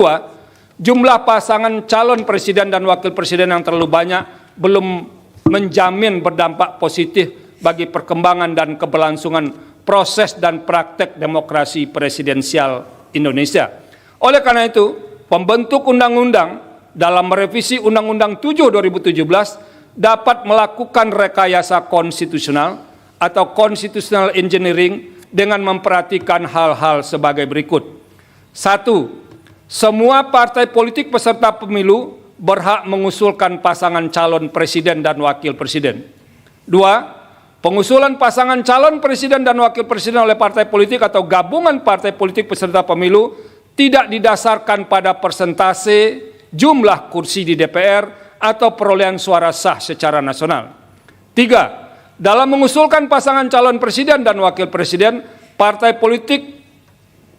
Kedua, jumlah pasangan calon presiden dan wakil presiden yang terlalu banyak belum menjamin berdampak positif bagi perkembangan dan keberlangsungan proses dan praktek demokrasi presidensial Indonesia. Oleh karena itu, pembentuk undang-undang dalam merevisi Undang-Undang 7 2017 dapat melakukan rekayasa konstitusional atau constitutional engineering dengan memperhatikan hal-hal sebagai berikut. 1. Semua partai politik peserta pemilu berhak mengusulkan pasangan calon presiden dan wakil presiden. 2. Pengusulan pasangan calon presiden dan wakil presiden oleh partai politik atau gabungan partai politik peserta pemilu tidak didasarkan pada persentase jumlah kursi di DPR atau perolehan suara sah secara nasional. 3. Dalam mengusulkan pasangan calon presiden dan wakil presiden, partai politik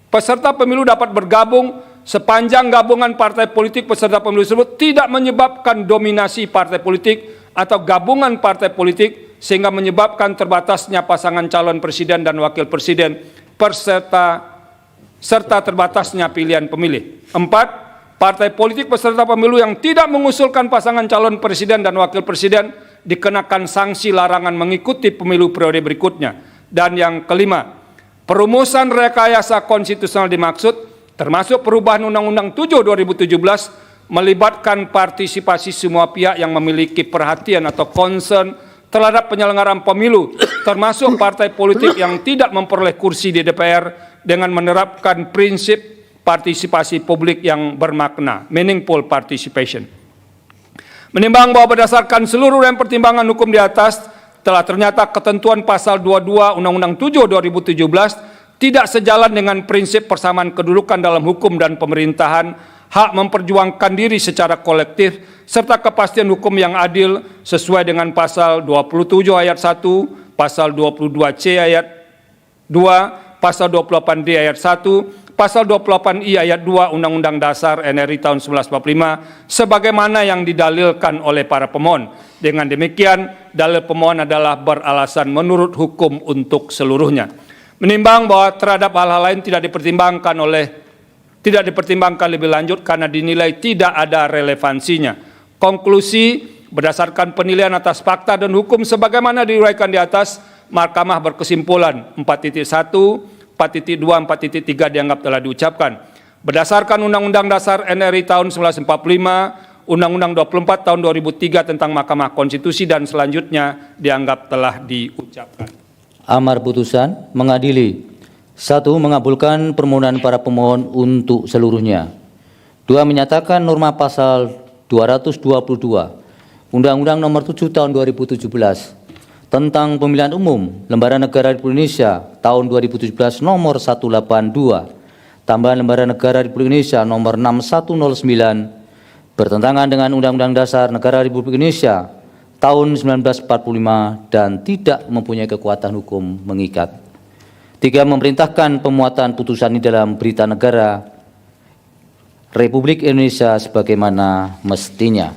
peserta pemilu dapat bergabung sepanjang gabungan partai politik peserta pemilu tersebut tidak menyebabkan dominasi partai politik atau gabungan partai politik sehingga menyebabkan terbatasnya pasangan calon presiden dan wakil presiden serta terbatasnya pilihan pemilih. 4. Partai politik peserta pemilu yang tidak mengusulkan pasangan calon presiden dan wakil presiden dikenakan sanksi larangan mengikuti pemilu periode berikutnya. Dan yang kelima, perumusan rekayasa konstitusional dimaksud, termasuk perubahan Undang-Undang 7 2017, melibatkan partisipasi semua pihak yang memiliki perhatian atau concern terhadap penyelenggaraan pemilu, termasuk partai politik yang tidak memperoleh kursi di DPR dengan menerapkan prinsip partisipasi publik yang bermakna, meaningful participation. Menimbang bahwa berdasarkan seluruh pertimbangan hukum di atas, telah ternyata ketentuan pasal 22 Undang-Undang 7 2017 tidak sejalan dengan prinsip persamaan kedudukan dalam hukum dan pemerintahan, hak memperjuangkan diri secara kolektif, serta kepastian hukum yang adil sesuai dengan pasal 27 ayat 1, pasal 22C ayat 2, pasal 28D ayat 1, pasal 28I ayat 2 Undang-Undang Dasar NRI tahun 1945 sebagaimana yang didalilkan oleh para pemohon. Dengan demikian, dalil pemohon adalah beralasan menurut hukum untuk seluruhnya. Menimbang bahwa terhadap hal-hal lain tidak dipertimbangkan lebih lanjut karena dinilai tidak ada relevansinya. Konklusi, berdasarkan penilaian atas fakta dan hukum sebagaimana diuraikan di atas, Mahkamah berkesimpulan 4.1, 4.2, 4.3 dianggap telah diucapkan. Berdasarkan Undang-Undang Dasar NRI tahun 1945, Undang-Undang 24 tahun 2003 tentang Mahkamah Konstitusi dan selanjutnya dianggap telah diucapkan. Amar putusan mengadili. 1. Mengabulkan permohonan para pemohon untuk seluruhnya. 2. Menyatakan norma pasal 222 Undang-Undang Nomor 7 Tahun 2017 tentang Pemilihan Umum Lembaran Negara Republik Indonesia tahun 2017 nomor 182, tambahan Lembaran Negara Republik Indonesia nomor 6109, bertentangan dengan Undang-Undang Dasar Negara Republik Indonesia tahun 1945 dan tidak mempunyai kekuatan hukum mengikat. 3. Memerintahkan pemuatan putusan ini dalam Berita Negara Republik Indonesia sebagaimana mestinya.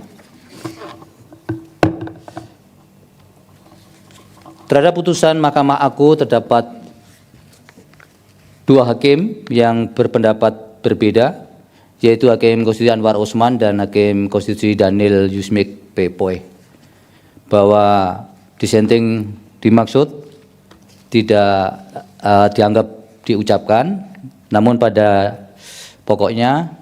Terhadap putusan Mahkamah Agung terdapat 2 hakim yang berpendapat berbeda, yaitu Hakim Konstitusi Anwar Usman dan Hakim Konstitusi Daniel Yusmik Pepoe, bahwa dissenting dimaksud tidak dianggap diucapkan, namun pada pokoknya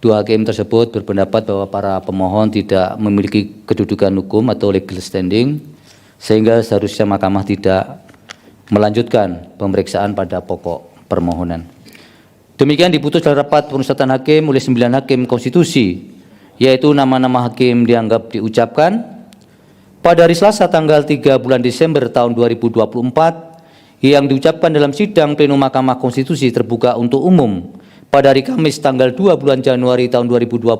2 hakim tersebut berpendapat bahwa para pemohon tidak memiliki kedudukan hukum atau legal standing, sehingga seharusnya Mahkamah tidak melanjutkan pemeriksaan pada pokok permohonan. Demikian diputus dalam rapat pemusatan hakim oleh 9 hakim konstitusi, yaitu nama-nama hakim dianggap diucapkan pada hari Selasa tanggal 3 bulan Desember tahun 2024 yang diucapkan dalam sidang pleno Mahkamah Konstitusi terbuka untuk umum pada hari Kamis tanggal 2 bulan Januari tahun 2025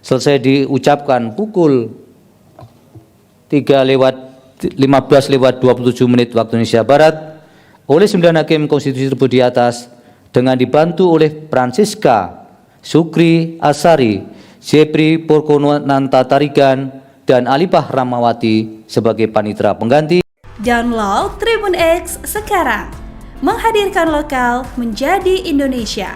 selesai diucapkan pukul 15:27 waktu Indonesia Barat oleh 9 hakim konstitusi tersebut di atas dengan dibantu oleh Francisca Sukri Asari, Jepri Porkonanta Tarigan, dan Alipah Ramawati sebagai panitera pengganti. Download Tribun X sekarang, menghadirkan lokal menjadi Indonesia.